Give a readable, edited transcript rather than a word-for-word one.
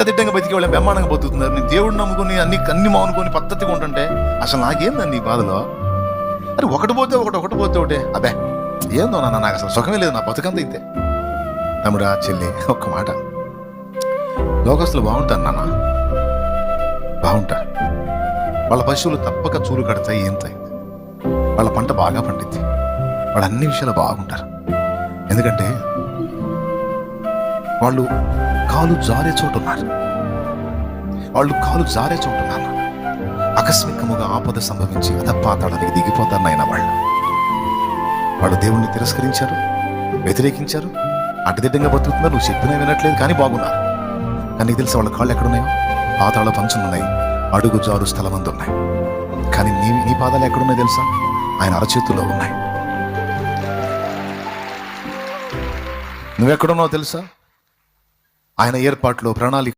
అడ్డదిడ్డంగా బతికి వాళ్ళని బ్రహ్మాండంగా బతుకుతున్నారు. నీ దేవుడిని నమ్ముకుని అన్ని మానుకొని పద్ధతిగా ఉంటుంటే అసలు నాకేందండి ఈ బాధలో? అరే ఒకటి పోతే ఒకటే అబ్బే ఏందో నాన్న, నాకు అసలు సుఖమే లేదు, నా బతుకంతా అయితే. తమ్ముడా చెల్లి, ఒక్క మాట, లోకస్తులు బాగుంటారు నాన్న, బాగుంటారు. వాళ్ళ పశువులు తప్పక చూలు కడతాయి, ఏంతాయి, వాళ్ళ పంట బాగా పండిద్ది, వాళ్ళు అన్ని విషయాలు బాగుంటారు. ఎందుకంటే వాళ్ళు కాలు జారే చోటున్నారు, ఆకస్మికముగా ఆపద సంభవించి అధపాతాళానికి దిగిపోతారు నాయన. వాళ్ళు దేవుణ్ణి తిరస్కరించారు, వ్యతిరేకించారు, అడ్డదిడ్డంగా బతుకుతున్నారు, నువ్వు చెప్పినా వినట్లేదు, కానీ బాగున్నారు. కానీ నీకు తెలుసా వాళ్ళ కాళ్ళు ఎక్కడున్నాయో? పాతాళ పంచులున్నాయి, అడుగు జారు స్థలమందు ఉన్నాయి. కానీ నీ పాదాలు ఎక్కడున్నాయి తెలుసా? ఆయన అరచేతుల్లో ఉన్నాయి. నువ్వెక్కడున్నావు తెలుసా? ఆయన ఏర్పాట్లో ప్రణాళిక